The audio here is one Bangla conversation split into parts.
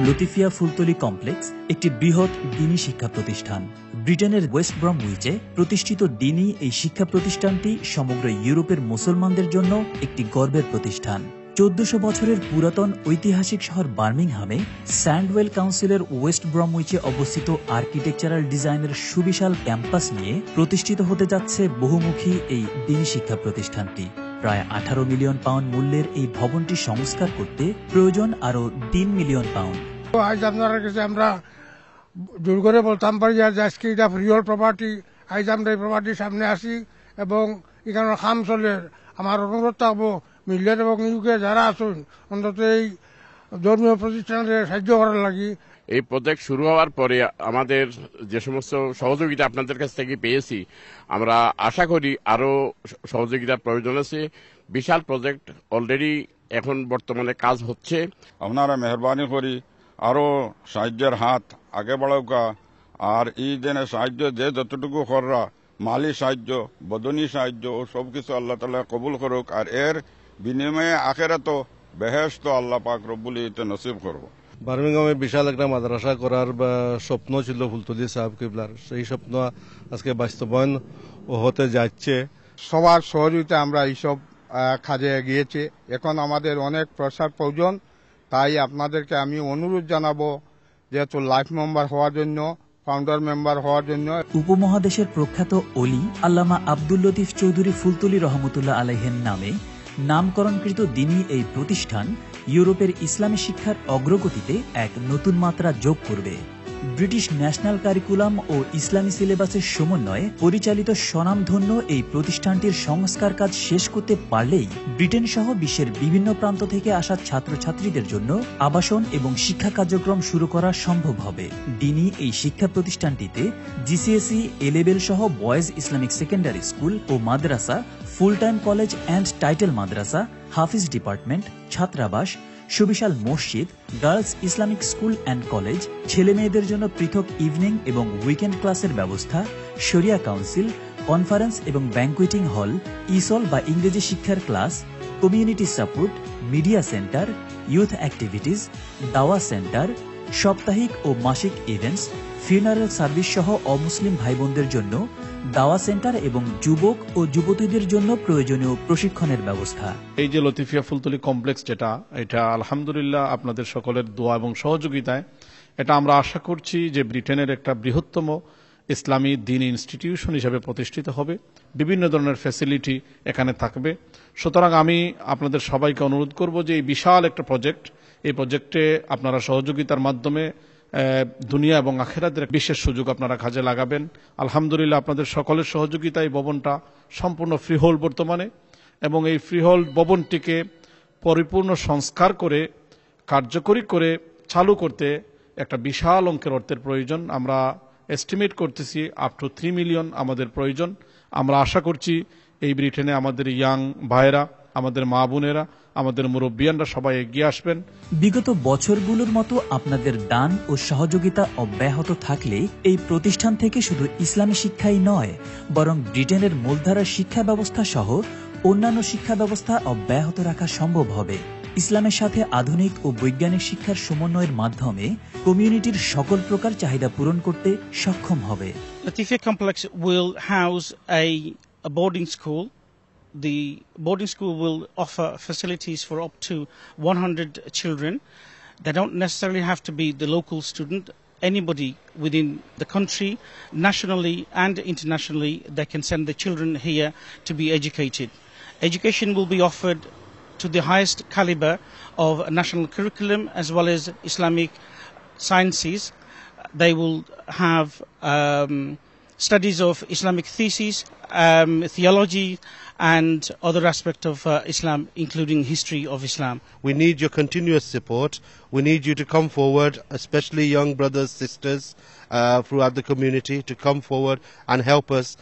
লতিফিয়া ফুলতলি কমপ্লেক্স একটি বৃহৎ দ্বীনি শিক্ষা প্রতিষ্ঠান। ব্রিটেনের ওয়েস্ট ব্রমউইচে প্রতিষ্ঠিত দ্বীনি এই শিক্ষা প্রতিষ্ঠানটি সমগ্র ইউরোপের মুসলমানদের জন্য একটি গর্বের প্রতিষ্ঠান। 1400 বছরের পুরাতন ঐতিহাসিক শহর বার্মিংহামে স্যান্ডওয়েল কাউন্সিলের ওয়েস্ট ব্রমউইচে অবস্থিত আর্কিটেকচারাল ডিজাইনের সুবিশাল ক্যাম্পাস নিয়ে প্রতিষ্ঠিত হতে যাচ্ছে বহুমুখী এই দ্বীনি শিক্ষা প্রতিষ্ঠানটি। প্রায় 18 মিলিয়ন পাউন্ড মূল্যের এই ভবনটি সংস্কার করতে প্রয়োজন আরও 3 মিলিয়ন পাউন্ড। আজ আপনার কাছে আমরা জোর করে বলতাম পারি যে আজকে এটা রিয়েল প্রপার্টি। আজ আমরা এই প্রপার্টির সামনে আসি এবং এখানে কাম চলে। আমার অনুরোধ থাকবো মিলিয়ন এবং ইউকে যারা আসুন অন্তত এই ধর্মীয় প্রতিষ্ঠানের সাহায্য করার লাগি। এই প্রজেক্ট শুরু হওয়ার পরে আমাদের যে সমস্ত সহযোগিতা আপনাদের কাছ থেকে পেয়েছি, আমরা আশা করি আরো সহযোগিতার প্রয়োজন আছে। বিশাল প্রজেক্ট অলরেডি এখন বর্তমানে কাজ হচ্ছে। আপনারা মেহরবানি করি আরো সাহায্যের হাত আগে বাড়াউকা। আর এই দিনে সাহায্য যে যতটুকু কররা মালি সাহায্য, বদনী সাহায্য ও সবকিছু আল্লাহ তাআলা কবুল করুক। আর এর বিনিময়ে আখিরাত বেহেশত আল্লাহ পাক রব্বুল ইজ্জত নসিব করব। বার্মিংহামে বিশাল একটা মাদ্রাসা করার স্বপ্ন ছিল ফুলতলি সাহেব কিবলার, সেই স্বপ্ন আজকে বাস্তবায়ন হতে যাচ্ছে। সবার সহযোগিতা আমরা এইসব কাজে এগিয়েছি। এখন আমাদের অনেক প্রসার প্রয়োজন। তাই আপনাদেরকে আমি অনুরোধ জানাবো যেহেতু লাইফ মেম্বার হওয়ার জন্য, ফাউন্ডার মেম্বার হওয়ার জন্য। উপমহাদেশের প্রখ্যাত অলি আল্লামা আব্দুল লতিফ চৌধুরী ফুলতলি রহমতুল্লাহ আলাইহের নামে নামকরণকৃত দ্বীনি এই প্রতিষ্ঠান ইউরোপের ইসলামী শিক্ষার অগ্রগতিতে এক নতুন মাত্রা যোগ করবে। ব্রিটিশ ন্যাশনাল কারিকুলাম ও ইসলামী সিলেবাসের সমন্বয়ে পরিচালিত স্বনামধন্য এই প্রতিষ্ঠানটির সংস্কার কাজ শেষ করতে পারলেই ব্রিটেন সহ বিশ্বের বিভিন্ন প্রান্ত থেকে আসা ছাত্রছাত্রীদের জন্য আবাসন এবং শিক্ষা কার্যক্রম শুরু করা সম্ভব হবে। দ্বীনি এই শিক্ষা প্রতিষ্ঠানটিতে জিসিএসই, এ লেভেল সহ বয়েজ ইসলামিক সেকেন্ডারি স্কুল ও মাদ্রাসা, full time college and title মাদ্রাসা, হাফিজ ডিপার্টমেন্ট, ছাত্রাবাস, সুবিশাল মসজিদ, girls Islamic school and college, ছেলে মেয়েদের জন্য পৃথক ইভিনিং এবং উইকেন্ড ক্লাসের ব্যবস্থা, শরিয়া কাউন্সিল, কনফারেন্স এবং ব্যাংকুয়েটিং হল, ইসল বা ইংরেজি শিক্ষার class, community support, media centre, youth activities, দাওয়া সেন্টার, সাপ্তাহিক ও মাসিক ইভেন্টস, ফিউনারাল সার্ভিস সহ অমুসলিম ভাই বোনদের জন্য দাওয়া সেন্টার এবং যুবক ও যুবতীদের জন্য প্রয়োজনীয় প্রশিক্ষণের ব্যবস্থা। এই যে লতিফিয়া ফুলতলি কমপ্লেক্স এটা আলহামদুলিল্লাহ আপনাদের সকলের দোয়া এবং সহযোগিতায় এটা আমরা আশা করছি যে ব্রিটেনের একটা বৃহত্তম ইসলামী দ্বীনি ইনস্টিটিউশন হিসেবে প্রতিষ্ঠিত হবে। বিভিন্ন ধরনের ফ্যাসিলিটি এখানে থাকবে। সুতরাং আমি আপনাদের সবাইকে অনুরোধ করব যে এই বিশাল একটা প্রজেক্ট, এই প্রজেক্টে আপনারা সহযোগিতার মাধ্যমে দুনিয়া এবং আখিরাতের বিশেষ সুযোগ আপনারা কাজে লাগাবেন। আলহামদুলিল্লাহ আপনাদের সকলের সহযোগিতায় ভবনটা সম্পূর্ণ ফ্রিহোল্ড বর্তমানে, এবং এই ফ্রিহোল্ড ভবনটিকে পরিপূর্ণ সংস্কার করে কার্যকরী করে চালু করতে একটা বিশাল অঙ্কের অর্থের প্রয়োজন। আমরা এস্টিমেট করতেছি আপ টু 3 মিলিয়ন আমাদের প্রয়োজন। আমরা আশা করছি এই ব্রিটেনে আমাদের ইয়াং ভাইয়েরা, আমাদের মা বোনেরা, আমাদের মুরব্বিয়ানরা সবাই এগিয়ে আসবেন। বিগত বছরগুলোর মতো আপনাদের দান ও সহযোগিতা অব্যাহত থাকলে এই প্রতিষ্ঠান থেকে শুধু ইসলামী শিক্ষাই নয়, বরং ব্রিটেনের মূলধারার শিক্ষা ব্যবস্থা সহ অন্যান্য শিক্ষা ব্যবস্থা অব্যাহত রাখা সম্ভব হবে। ইসলামের সাথে আধুনিক ও বৈজ্ঞানিক শিক্ষার সমন্বয়ের মাধ্যমে কমিউনিটির সকল প্রকার চাহিদা পূরণ করতে সক্ষম হবে। Latifia Complex will house a boarding school. The boarding school will offer facilities for up to 100 children. They don't necessarily have to be the local student. Anybody within the country, nationally and internationally, they can send the children here to be educated. Education will be offered to the highest caliber of national curriculum as well as Islamic sciences. They will have studies of Islamic theses, theology and other aspects of Islam, including history of Islam. We need your continuous support. We need you to come forward, especially young brothers, sisters, throughout the community to come forward and help us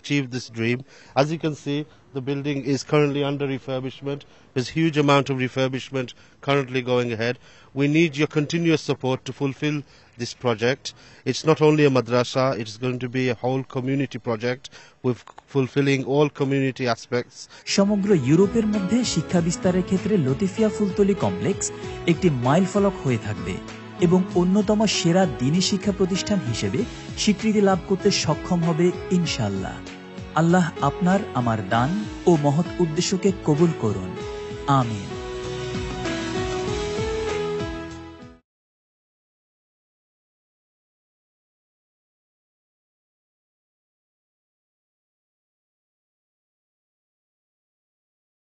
achieve this dream. As you can see, the building is currently under refurbishment. There's a huge amount of refurbishment currently going ahead. We need your continuous support to fulfill this project. It's not only a madrasa, it's going to be a whole community project with fulfilling all community aspects. সমগ্র ইউরোপের মধ্যে শিক্ষা বিস্তারের ক্ষেত্রে লতিফিয়া ফুলতলি কমপ্লেক্স একটি মাইলফলক হয়ে থাকবে এবং অন্যতম সেরা দ্বীনি শিক্ষা প্রতিষ্ঠান হিসেবে স্বীকৃতি লাভ করতে সক্ষম হবে ইনশাআল্লাহ। আল্লাহ আপনার আমার দান ও মহৎ উদ্দেশ্যকে কবুল করুন। আমিন।